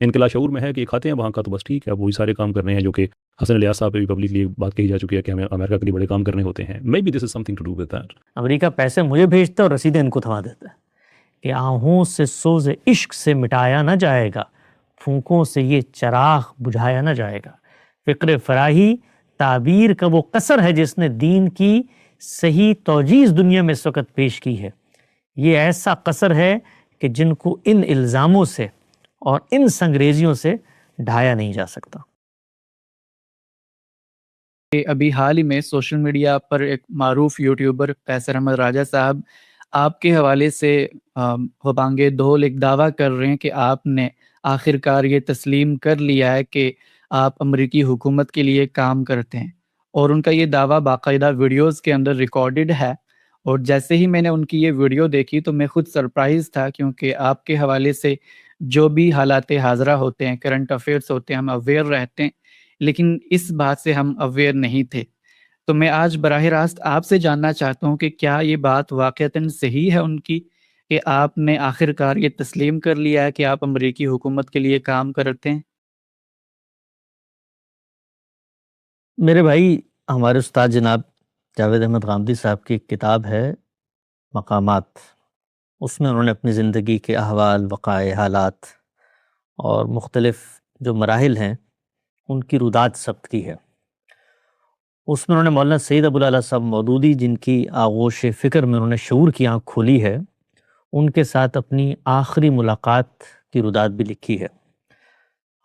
انقلا شعور میں ہے کہ کھاتے ہیں وہاں کا تو بس ٹھیک ہے، وہی سارے کام کرنے ہیں جو کہ حسن الیاس صاحب پہ بھی پبلکلی بات کہی جا چکی ہے کہ ہمیں امریکہ کے لیے بڑے کام کرنے ہوتے ہیں. Maybe this is something to do with that. امریکہ پیسے مجھے بھیجتا ہے اور رسیدیں ان کو تھما دیتا ہے کہ آہوں سے سوز عشق سے مٹایا نہ جائے گا، پھونکوں سے یہ چراغ بجھایا نہ جائے گا. فکر فراہی تعبیر کا وہ قصر ہے جس نے دین کی صحیح توجیز دنیا میں اس وقت پیش کی ہے. یہ ایسا قصر ہے کہ جن کو ان الزاموں سے اور ان سنگریزیوں سے ڈھایا نہیں جا سکتا. ابھی حال ہی میں سوشل میڈیا پر ایک معروف یوٹیوبر قیصر احمد راجہ صاحب آپ کے حوالے سے ہوبانگے دھول ایک دعویٰ کر رہے ہیں کہ آپ نے آخرکار یہ تسلیم کر لیا ہے کہ آپ امریکی حکومت کے لیے کام کرتے ہیں، اور ان کا یہ دعویٰ باقاعدہ ویڈیوز کے اندر ریکارڈڈ ہے. اور جیسے ہی میں نے ان کی یہ ویڈیو دیکھی تو میں خود سرپرائز تھا، کیونکہ آپ کے حوالے سے جو بھی حالات حاضرہ ہوتے ہیں، کرنٹ افیئرس ہوتے ہیں، ہم اویئر رہتے ہیں، لیکن اس بات سے ہم اویئر نہیں تھے. تو میں آج براہ راست آپ سے جاننا چاہتا ہوں کہ کیا یہ بات واقعتاً صحیح ہے ان کی کہ آپ نے آخرکار یہ تسلیم کر لیا ہے کہ آپ امریکی حکومت کے لیے کام کرتے ہیں؟ میرے بھائی، ہمارے استاد جناب جاوید احمد غامدی صاحب کی ایک کتاب ہے مقامات. اس میں انہوں نے اپنی زندگی کے احوال، وقائع، حالات اور مختلف جو مراحل ہیں ان کی رودات ثبت کی ہے. اس میں انہوں نے مولانا سید ابوالعلا صاحب مودودی، جن کی آغوش فکر میں انہوں نے شعور کی آنکھ کھولی ہے، ان کے ساتھ اپنی آخری ملاقات کی رودات بھی لکھی ہے.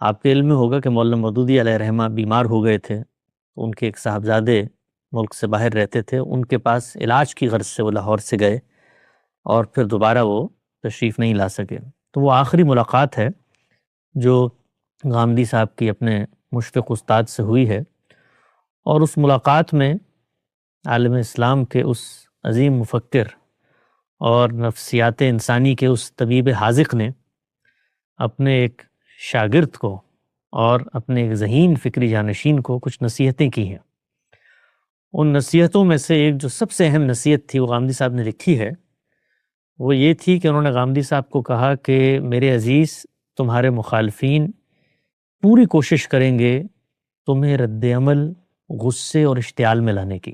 آپ کے علم میں ہوگا کہ مولانا مودودی علیہ رحمہ بیمار ہو گئے تھے. ان کے ایک صاحبزادے ملک سے باہر رہتے تھے، ان کے پاس علاج کی غرض سے وہ لاہور سے گئے اور پھر دوبارہ وہ تشریف نہیں لا سکے. تو وہ آخری ملاقات ہے جو غامدی صاحب کی اپنے مشفق استاد سے ہوئی ہے، اور اس ملاقات میں عالم اسلام کے اس عظیم مفکر اور نفسیات انسانی کے اس طبیب حاذق نے اپنے ایک شاگرد کو اور اپنے ایک ذہین فکری جانشین کو کچھ نصیحتیں کی ہیں. ان نصیحتوں میں سے ایک جو سب سے اہم نصیحت تھی وہ غامدی صاحب نے لکھی ہے. وہ یہ تھی کہ انہوں نے غامدی صاحب کو کہا کہ میرے عزیز، تمہارے مخالفین پوری کوشش کریں گے تمہیں رد عمل، غصے اور اشتعال میں لانے کی.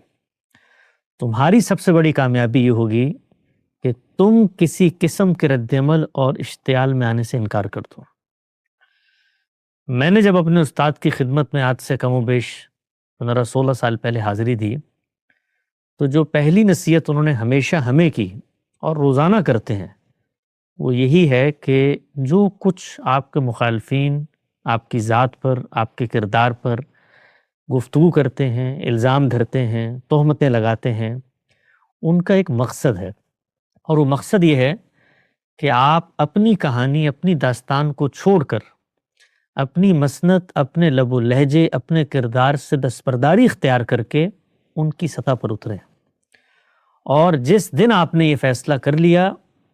تمہاری سب سے بڑی کامیابی یہ ہوگی کہ تم کسی قسم کے رد عمل اور اشتعال میں آنے سے انکار کر دو. میں نے جب اپنے استاد کی خدمت میں آج سے کم و بیش 15-16 سال پہلے حاضری دی، تو جو پہلی نصیحت انہوں نے ہمیشہ ہمیں کی اور روزانہ کرتے ہیں وہ یہی ہے کہ جو کچھ آپ کے مخالفین آپ کی ذات پر، آپ کے کردار پر گفتگو کرتے ہیں، الزام دھرتے ہیں، تہمتیں لگاتے ہیں، ان کا ایک مقصد ہے، اور وہ مقصد یہ ہے کہ آپ اپنی کہانی، اپنی داستان کو چھوڑ کر اپنی مسنت، اپنے لب و لہجے، اپنے کردار سے دستبرداری اختیار کر کے ان کی سطح پر اتریں. اور جس دن آپ نے یہ فیصلہ کر لیا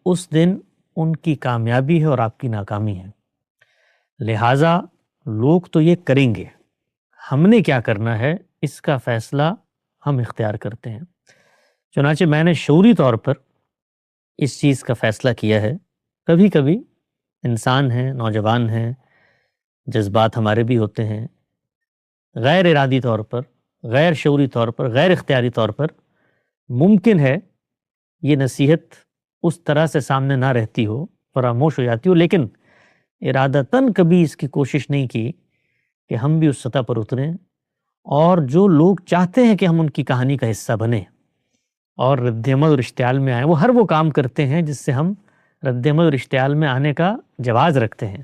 اس دن ان کی کامیابی ہے اور آپ کی ناکامی ہے. لہٰذا لوگ تو یہ کریں گے، ہم نے کیا کرنا ہے اس کا فیصلہ ہم اختیار کرتے ہیں. چنانچہ میں نے شعوری طور پر اس چیز کا فیصلہ کیا ہے. کبھی کبھی انسان ہیں، نوجوان ہیں، جذبات ہمارے بھی ہوتے ہیں، غیر ارادی طور پر، غیر شعوری طور پر، غیر اختیاری طور پر ممکن ہے یہ نصیحت اس طرح سے سامنے نہ رہتی ہو، فراموش ہو جاتی ہو، لیکن ارادتاً کبھی اس کی کوشش نہیں کی کہ ہم بھی اس سطح پر اتریں، اور جو لوگ چاہتے ہیں کہ ہم ان کی کہانی کا حصہ بنیں اور رد عمل اور اشتعال میں آئیں، وہ ہر وہ کام کرتے ہیں جس سے ہم رد عمل اور اشتعال میں آنے کا جواز رکھتے ہیں.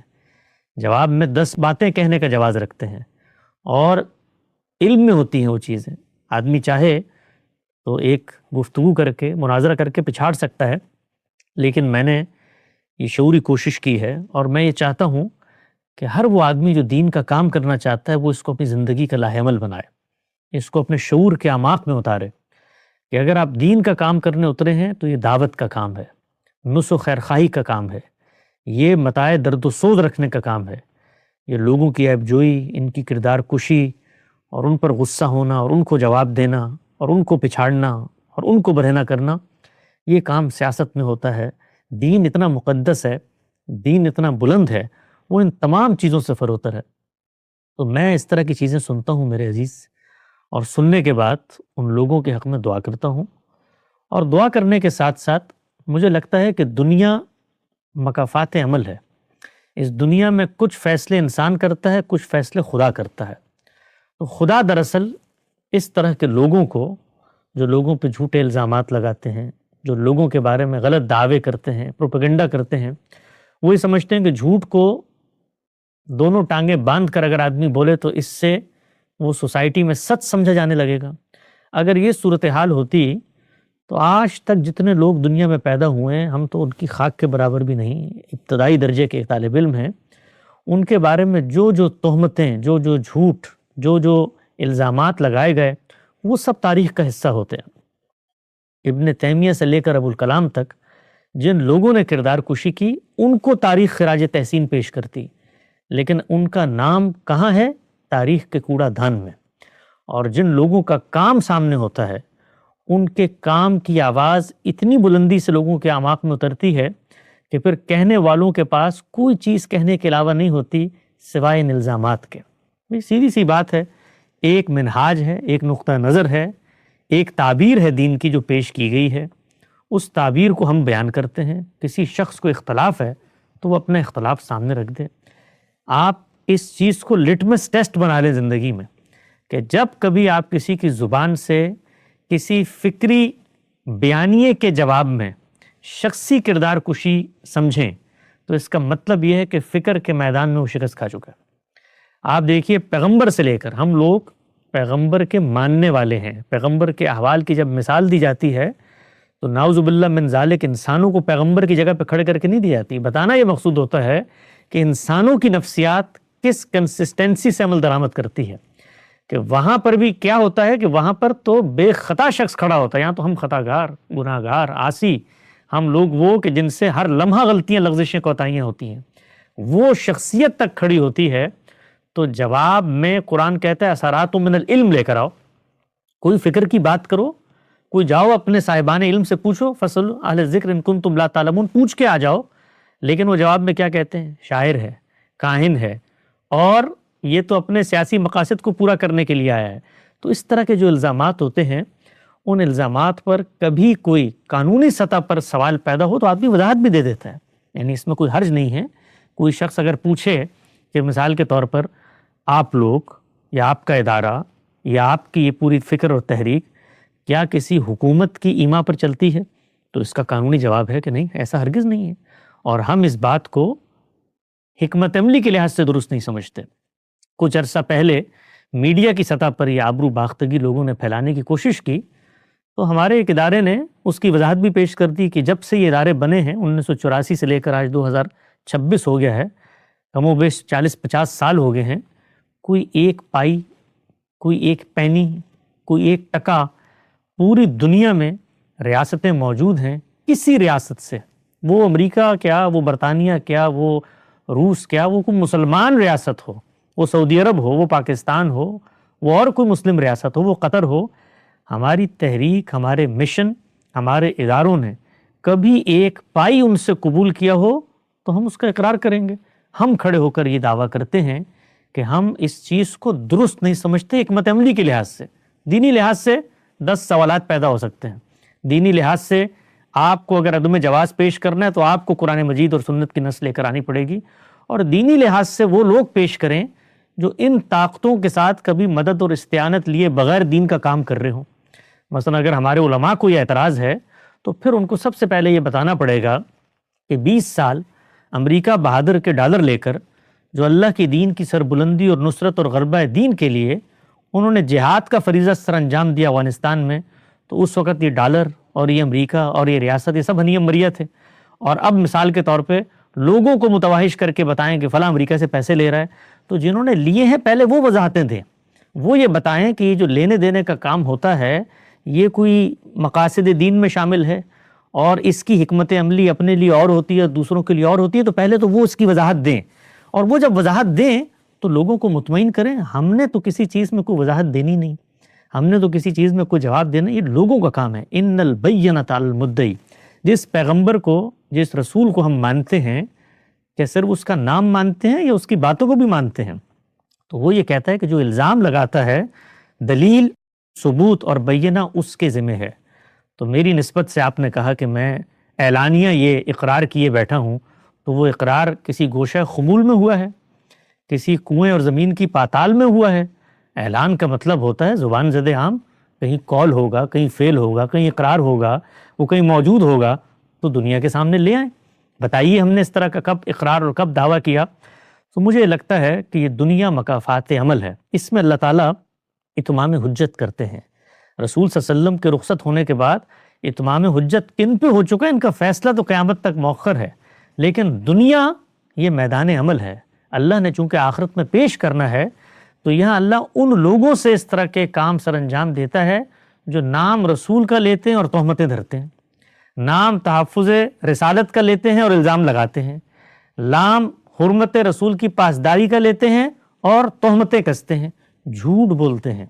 جواب میں 10 باتیں کہنے کا جواز رکھتے ہیں، اور علم میں ہوتی ہیں وہ چیزیں. آدمی چاہے تو ایک گفتگو کر کے، مناظرہ کر کے پچھاڑ سکتا ہے، لیکن میں نے یہ شعوری کوشش کی ہے، اور میں یہ چاہتا ہوں کہ ہر وہ آدمی جو دین کا کام کرنا چاہتا ہے وہ اس کو اپنی زندگی کا لاہ عمل بنائے، اس کو اپنے شعور کے اعماق میں اتارے کہ اگر آپ دین کا کام کرنے اترے ہیں تو یہ دعوت کا کام ہے، نصح و خیرخواہی کا کام ہے، یہ متاع درد و سوز رکھنے کا کام ہے، یہ لوگوں کی عیب جوئی، ان کی کردار کشی اور ان پر غصہ ہونا اور ان کو جواب دینا اور ان کو پچھاڑنا اور ان کو برہنہ کرنا، یہ کام سیاست میں ہوتا ہے. دین اتنا مقدس ہے، دین اتنا بلند ہے، وہ ان تمام چیزوں سے فروتر ہے۔ تو میں اس طرح کی چیزیں سنتا ہوں میرے عزیز، اور سننے کے بعد ان لوگوں کے حق میں دعا کرتا ہوں، اور دعا کرنے کے ساتھ ساتھ مجھے لگتا ہے کہ دنیا مکافات عمل ہے۔ اس دنیا میں کچھ فیصلے انسان کرتا ہے، کچھ فیصلے خدا کرتا ہے۔ تو خدا دراصل اس طرح کے لوگوں کو، جو لوگوں پہ جھوٹے الزامات لگاتے ہیں، جو لوگوں کے بارے میں غلط دعوے کرتے ہیں، پروپیگنڈا کرتے ہیں، وہ یہ سمجھتے ہیں کہ جھوٹ کو دونوں ٹانگیں باندھ کر اگر آدمی بولے تو اس سے وہ سوسائٹی میں سچ سمجھا جانے لگے گا۔ اگر یہ صورتحال ہوتی تو آج تک جتنے لوگ دنیا میں پیدا ہوئے ہیں، ہم تو ان کی خاک کے برابر بھی نہیں، ابتدائی درجے کے طالب علم ہیں، ان کے بارے میں جو جو تہمتیں، جو جو جھوٹ، جو جو الزامات لگائے گئے، وہ سب تاریخ کا حصہ ہوتے ہیں۔ ابن تیمیہ سے لے کر ابوالکلام تک جن لوگوں نے کردار کشی کی، ان کو تاریخ خراج تحسین پیش کرتی، لیکن ان کا نام کہاں ہے؟ تاریخ کے کوڑا دھان میں۔ اور جن لوگوں کا کام سامنے ہوتا ہے، ان کے کام کی آواز اتنی بلندی سے لوگوں کے اعماق میں اترتی ہے کہ پھر کہنے والوں کے پاس کوئی چیز کہنے کے علاوہ نہیں ہوتی سوائے ان الزامات کے۔ سیدھی سی بات ہے، ایک منہاج ہے، ایک نقطہ نظر ہے، ایک تعبیر ہے دین کی جو پیش کی گئی ہے، اس تعبیر کو ہم بیان کرتے ہیں۔ کسی شخص کو اختلاف ہے تو وہ اپنا اختلاف سامنے رکھ دے۔ آپ اس چیز کو لٹمس ٹیسٹ بنا لیں زندگی میں، کہ جب کبھی آپ کسی کی زبان سے کسی فکری بیانیے کے جواب میں شخصی کردار کشی سمجھیں تو اس کا مطلب یہ ہے کہ فکر کے میدان میں وہ شکست کھا چکا ہے۔ آپ دیکھیے، پیغمبر سے لے کر ہم لوگ پیغمبر کے ماننے والے ہیں، پیغمبر کے احوال کی جب مثال دی جاتی ہے تو نعوذ باللہ من ذالک انسانوں کو پیغمبر کی جگہ پہ کھڑے کر کے نہیں دی جاتی۔ بتانا یہ مقصود ہوتا ہے کہ انسانوں کی نفسیات کس کنسسٹنسی سے عمل درآمد کرتی ہے، کہ وہاں پر بھی کیا ہوتا ہے کہ وہاں پر تو بے خطا شخص کھڑا ہوتا ہے، یہاں تو ہم خطاگار، گناہگار، عاصی، ہم لوگ وہ کہ جن سے ہر لمحہ غلطیاں، لغزشیں، کوتاہیاں ہوتی ہیں، وہ شخصیت تک کھڑی ہوتی ہے۔ تو جواب میں قرآن کہتا ہے اثرات من العلم لے کر آؤ، کوئی فکر کی بات کرو، کوئی جاؤ اپنے صاحبان علم سے پوچھو، فاسألوا اہل الذکر ان کنتم لا تعلمون، پوچھ کے آ جاؤ۔ لیکن وہ جواب میں کیا کہتے ہیں؟ شاعر ہے، کاہن ہے، اور یہ تو اپنے سیاسی مقاصد کو پورا کرنے کے لیے آیا ہے۔ تو اس طرح کے جو الزامات ہوتے ہیں، ان الزامات پر کبھی کوئی قانونی سطح پر سوال پیدا ہو تو آدمی وضاحت بھی دے دیتا ہے، یعنی اس میں کوئی حرج نہیں ہے۔ کوئی شخص اگر پوچھے کہ مثال کے طور پر آپ لوگ یا آپ کا ادارہ یا آپ کی یہ پوری فکر اور تحریک کیا کسی حکومت کی ایما پر چلتی ہے، تو اس کا قانونی جواب ہے کہ نہیں، ایسا ہرگز نہیں ہے، اور ہم اس بات کو حکمت عملی کے لحاظ سے درست نہیں سمجھتے۔ کچھ عرصہ پہلے میڈیا کی سطح پر یہ آبرو باختگی لوگوں نے پھیلانے کی کوشش کی، تو ہمارے ایک ادارے نے اس کی وضاحت بھی پیش کر دی کہ جب سے یہ ادارے بنے ہیں 1984 سے لے کر آج 2026 ہو گیا ہے، کم و بیش 40-50 سال ہو گئے ہیں، کوئی ایک پائی، کوئی ایک پینی، کوئی ایک ٹکا پوری دنیا میں ریاستیں موجود ہیں، کسی ریاست سے، وہ امریکہ کیا، وہ برطانیہ کیا، وہ روس کیا، وہ کوئی مسلمان ریاست ہو، وہ سعودی عرب ہو، وہ پاکستان ہو، وہ اور کوئی مسلم ریاست ہو، وہ قطر ہو، ہماری تحریک، ہمارے مشن، ہمارے اداروں نے کبھی ایک پائی ان سے قبول کیا ہو تو ہم اس کا اقرار کریں گے۔ ہم کھڑے ہو کر یہ دعویٰ کرتے ہیں کہ ہم اس چیز کو درست نہیں سمجھتے حکمت عملی کے لحاظ سے۔ دینی لحاظ سے 10 سوالات پیدا ہو سکتے ہیں، دینی لحاظ سے آپ کو اگر عدم جواز پیش کرنا ہے تو آپ کو قرآن مجید اور سنت کی نص لے کر آنی پڑے گی، اور دینی لحاظ سے وہ لوگ پیش کریں جو ان طاقتوں کے ساتھ کبھی مدد اور استعانت لیے بغیر دین کا کام کر رہے ہوں۔ مثلا اگر ہمارے علماء کو یہ اعتراض ہے تو پھر ان کو سب سے پہلے یہ بتانا پڑے گا کہ 20 سال امریکہ بہادر کے ڈالر لے کر جو اللہ کی دین کی سربلندی اور نصرت اور غلبہ دین کے لیے انہوں نے جہاد کا فریضہ سر انجام دیا افغانستان میں، تو اس وقت یہ ڈالر اور یہ امریکہ اور یہ ریاست یہ سب ہنیم مریا تھے، اور اب مثال کے طور پہ لوگوں کو متوحش کر کے بتائیں کہ فلاں امریکہ سے پیسے لے رہا ہے، تو جنہوں نے لیے ہیں پہلے وہ وضاحتیں دیں، وہ یہ بتائیں کہ یہ جو لینے دینے کا کام ہوتا ہے یہ کوئی مقاصد دین میں شامل ہے، اور اس کی حکمت عملی اپنے لیے اور ہوتی ہے، دوسروں کے لیے اور ہوتی ہے، تو پہلے تو وہ اس کی وضاحت دیں، اور وہ جب وضاحت دیں تو لوگوں کو مطمئن کریں۔ ہم نے تو کسی چیز میں کوئی وضاحت دینی نہیں، ہم نے تو کسی چیز میں کوئی جواب دینا، یہ لوگوں کا کام ہے۔ ان البینۃ علی المدعی، جس پیغمبر کو، جس رسول کو ہم مانتے ہیں، کیا صرف اس کا نام مانتے ہیں یا اس کی باتوں کو بھی مانتے ہیں؟ تو وہ یہ کہتا ہے کہ جو الزام لگاتا ہے دلیل، ثبوت اور بینہ اس کے ذمہ ہے۔ تو میری نسبت سے آپ نے کہا کہ میں اعلانیہ یہ اقرار کیے بیٹھا ہوں، تو وہ اقرار کسی گوشہ خمول میں ہوا ہے، کسی کنویں اور زمین کی پاتال میں ہوا ہے۔ اعلان کا مطلب ہوتا ہے زبان زد عام، کہیں کال ہوگا، کہیں فعل ہوگا، کہیں اقرار ہوگا، وہ کہیں موجود ہوگا تو دنیا کے سامنے لے آئیں، بتائیے ہم نے اس طرح کا کب اقرار اور کب دعویٰ کیا۔ تو مجھے لگتا ہے کہ یہ دنیا مکافات عمل ہے، اس میں اللہ تعالیٰ اتمام حجت کرتے ہیں۔ رسول صلی اللہ علیہ وسلم کے رخصت ہونے کے بعد اتمام حجت کن پہ ہو چکا ہے، ان کا فیصلہ تو قیامت تک مؤخر ہے، لیکن دنیا یہ میدان عمل ہے۔ اللہ نے چونکہ آخرت میں پیش کرنا ہے تو یہاں اللہ ان لوگوں سے اس طرح کے کام سر انجام دیتا ہے جو نام رسول کا لیتے ہیں اور تہمتیں دھرتے ہیں، نام تحفظ رسالت کا لیتے ہیں اور الزام لگاتے ہیں، نام حرمت رسول کی پاسداری کا لیتے ہیں اور تہمتیں کستے ہیں، جھوٹ بولتے ہیں،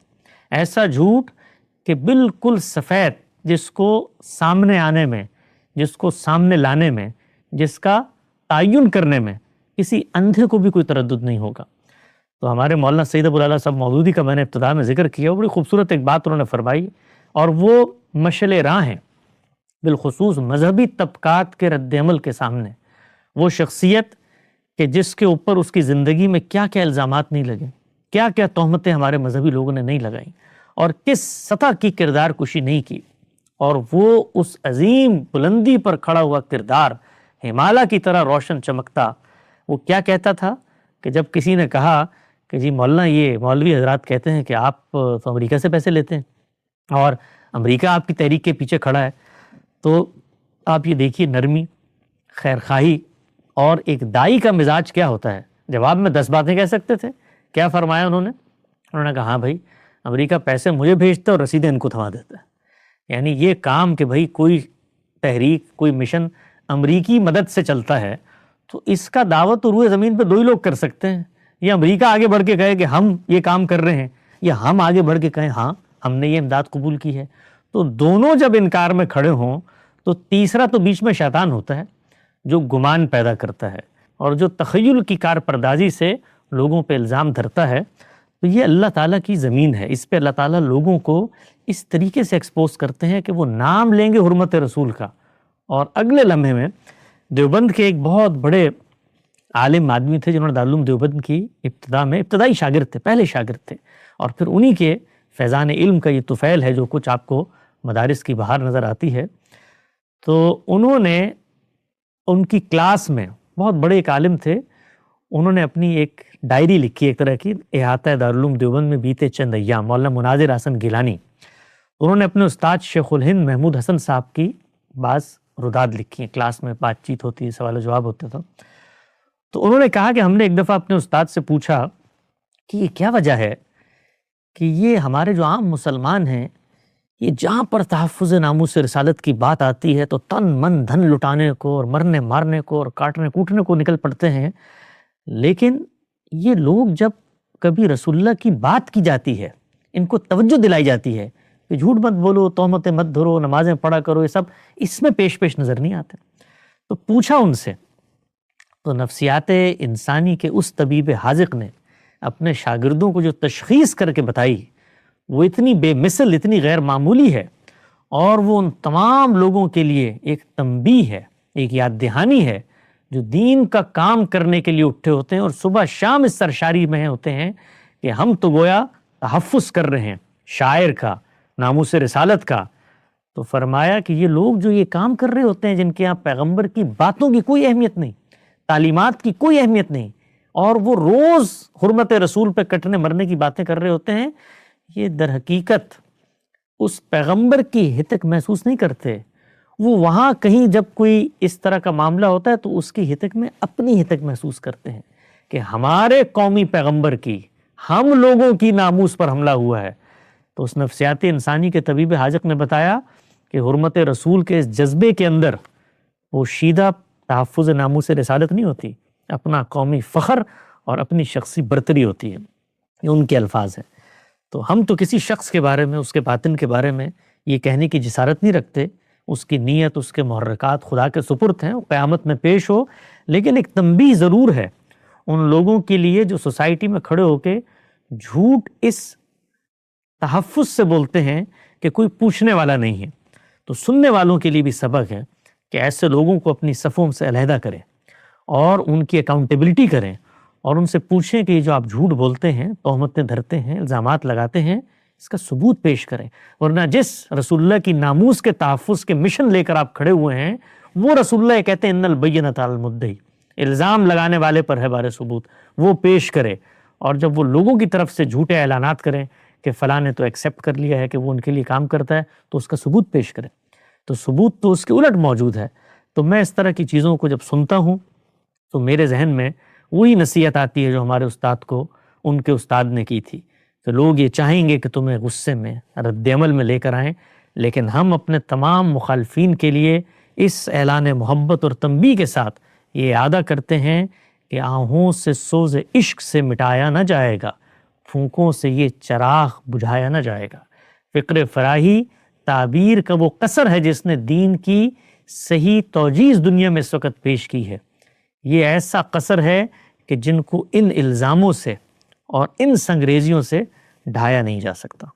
ایسا جھوٹ کہ بالکل سفید، جس کو سامنے آنے میں، جس کو سامنے لانے میں، جس کا تعین کرنے میں کسی اندھے کو بھی کوئی تردد نہیں ہوگا۔ تو ہمارے مولانا سید ابو العلا صاحب مودودی کا میں نے ابتدا میں ذکر کیا، بڑی خوبصورت ایک بات انہوں نے فرمائی، اور وہ مشعل راہ ہیں بالخصوص مذہبی طبقات کے رد عمل کے سامنے۔ وہ شخصیت کہ جس کے اوپر اس کی زندگی میں کیا کیا الزامات نہیں لگے، کیا کیا تہمتیں ہمارے مذہبی لوگوں نے نہیں لگائیں، اور کس سطح کی کردار کشی نہیں کی، اور وہ اس عظیم بلندی پر کھڑا ہوا کردار ہمالیہ کی طرح روشن چمکتا۔ وہ کیا کہتا تھا کہ جب کسی نے کہا کہ جی مولانا یہ مولوی حضرات کہتے ہیں کہ آپ تو امریکہ سے پیسے لیتے ہیں اور امریکہ آپ کی تحریک کے پیچھے کھڑا ہے، تو آپ یہ دیکھیے نرمی، خیرخواہی اور ایک دائی کا مزاج کیا ہوتا ہے۔ جواب میں 10 باتیں کہہ سکتے تھے، کیا فرمایا انہوں نے کہا ہاں بھائی امریکہ پیسے مجھے بھیجتا ہے اور رسیدیں ان کو تھما دیتا ہے۔ یعنی یہ کام کہ بھائی کوئی تحریک، کوئی مشن امریکی مدد سے چلتا ہے تو اس کا دعوت تو روئے زمین پہ 2 ہی لوگ کر سکتے ہیں، یا امریکہ آگے بڑھ کے کہے کہ ہم یہ کام کر رہے ہیں، یا ہم آگے بڑھ کے کہیں ہاں ہم نے یہ امداد قبول کی ہے۔ تو دونوں جب انکار میں کھڑے ہوں تو تیسرا تو بیچ میں شیطان ہوتا ہے جو گمان پیدا کرتا ہے اور جو تخیل کی کار پردازی سے لوگوں پہ الزام دھرتا ہے۔ تو یہ اللہ تعالیٰ کی زمین ہے، اس پہ اللہ تعالیٰ لوگوں کو اس طریقے سے ایکسپوز کرتے ہیں کہ وہ نام لیں گے حرمت رسول کا، اور اگلے لمحے میں دیوبند کے ایک بہت بڑے عالم آدمی تھے جنہوں نے دارالعلوم دیوبند کی ابتدا میں ابتدائی شاگرد تھے، پہلے شاگرد تھے، اور پھر انہی کے فیضان علم کا یہ طفیل ہے جو کچھ آپ کو مدارس کی باہر نظر آتی ہے۔ تو انہوں نے ان کی کلاس میں، بہت بڑے ایک عالم تھے، انہوں نے اپنی ایک ڈائری لکھی ایک طرح کی، احاطہ دارالعلوم دیوبند میں بیتے چند ایام، مولانا مناظر حسن گیلانی۔ انہوں نے اپنے استاد شیخ الہند محمود حسن صاحب کی بعض رداد لکھی ہیں، کلاس میں بات چیت ہوتی ہے، سوال و جواب ہوتا تھا۔ تو انہوں نے کہا کہ ہم نے ایک دفعہ اپنے استاد سے پوچھا کہ یہ کیا وجہ ہے کہ یہ ہمارے جو عام مسلمان ہیں یہ جہاں پر تحفظ ناموس رسالت کی بات آتی ہے تو تن من دھن لٹانے کو اور مرنے مارنے کو اور کاٹنے کوٹنے کو نکل پڑتے ہیں، لیکن یہ لوگ جب کبھی رسول اللہ کی بات کی جاتی ہے، ان کو توجہ دلائی جاتی ہے کہ جھوٹ مت بولو، تہمتیں مت دھرو، نمازیں پڑھا کرو، یہ سب اس میں پیش نظر نہیں آتے۔ تو پوچھا ان سے، تو نفسیات انسانی کے اس طبیب حاذق نے اپنے شاگردوں کو جو تشخیص کر کے بتائی وہ اتنی بے مثل، اتنی غیر معمولی ہے، اور وہ ان تمام لوگوں کے لیے ایک تنبیہ ہے، ایک یاد دہانی ہے جو دین کا کام کرنے کے لیے اٹھے ہوتے ہیں اور صبح شام اس سرشاری میں ہوتے ہیں کہ ہم تو گویا تحفظ کر رہے ہیں شاعر کا، ناموس رسالت کا۔ تو فرمایا کہ یہ لوگ جو یہ کام کر رہے ہوتے ہیں، جن کے یہاں پیغمبر کی باتوں کی کوئی اہمیت نہیں، تعلیمات کی کوئی اہمیت نہیں، اور وہ روز حرمت رسول پہ کٹنے مرنے کی باتیں کر رہے ہوتے ہیں، یہ در حقیقت اس پیغمبر کی ہتک محسوس نہیں کرتے۔ وہ وہاں کہیں جب کوئی اس طرح کا معاملہ ہوتا ہے تو اس کی ہتک میں اپنی ہتک محسوس کرتے ہیں کہ ہمارے قومی پیغمبر کی، ہم لوگوں کی ناموس پر حملہ ہوا ہے۔ تو اس نفسیات انسانی کے طبیب حاذق نے بتایا کہ حرمت رسول کے اس جذبے کے اندر وہ شیدہ تحفظ ناموس رسالت نہیں ہوتی، اپنا قومی فخر اور اپنی شخصی برتری ہوتی ہے۔ یہ ان کے الفاظ ہیں۔ تو ہم تو کسی شخص کے بارے میں، اس کے باطن کے بارے میں یہ کہنے کی جسارت نہیں رکھتے، اس کی نیت، اس کے محرکات خدا کے سپرد ہیں، وہ قیامت میں پیش ہو. لیکن ایک تنبیہ ضرور ہے ان لوگوں کے لیے جو سوسائٹی میں کھڑے ہو کے جھوٹ اس تحفظ سے بولتے ہیں کہ کوئی پوچھنے والا نہیں ہے. تو سننے والوں کے لیے بھی سبق ہے کہ ایسے لوگوں کو اپنی صفوں سے علیحدہ کریں اور ان کی اکاؤنٹیبلٹی کریں اور ان سے پوچھیں کہ یہ جو آپ جھوٹ بولتے ہیں، تہمتیں دھرتے ہیں، الزامات لگاتے ہیں، اس کا ثبوت پیش کریں. ورنہ جس رسول اللہ کی ناموس کے تحفظ کے مشن لے کر آپ کھڑے ہوئے ہیں، وہ رسول اللہ یہ کہتے ہیں ان البینۃ علی المدعی، الزام لگانے والے پر ہے بارے ثبوت، وہ پیش کرے. اور جب وہ لوگوں کی طرف سے جھوٹے اعلانات کریں کہ فلاں نے تو ایکسیپٹ کر لیا ہے کہ وہ ان کے لیے کام کرتا ہے، تو اس کا ثبوت پیش کریں. تو ثبوت تو اس کے الٹ موجود ہے. تو میں اس طرح کی چیزوں کو جب سنتا ہوں تو میرے ذہن میں وہی نصیحت آتی ہے جو ہمارے استاد کو ان کے استاد نے کی تھی کہ لوگ یہ چاہیں گے کہ تمہیں غصے میں، رد عمل میں لے کر آئیں، لیکن ہم اپنے تمام مخالفین کے لیے اس اعلان محبت اور تنبیہ کے ساتھ یہ اعادہ کرتے ہیں کہ آہوں سے سوز عشق سے مٹایا نہ جائے گا، پھونکوں سے یہ چراغ بجھایا نہ جائے گا. فقر فراہی تعبیر کا وہ قصر ہے جس نے دین کی صحیح توجیز دنیا میں اس وقت پیش کی ہے. یہ ایسا قصر ہے کہ جن کو ان الزاموں سے اور ان سنگریزیوں سے ڈھایا نہیں جا سکتا.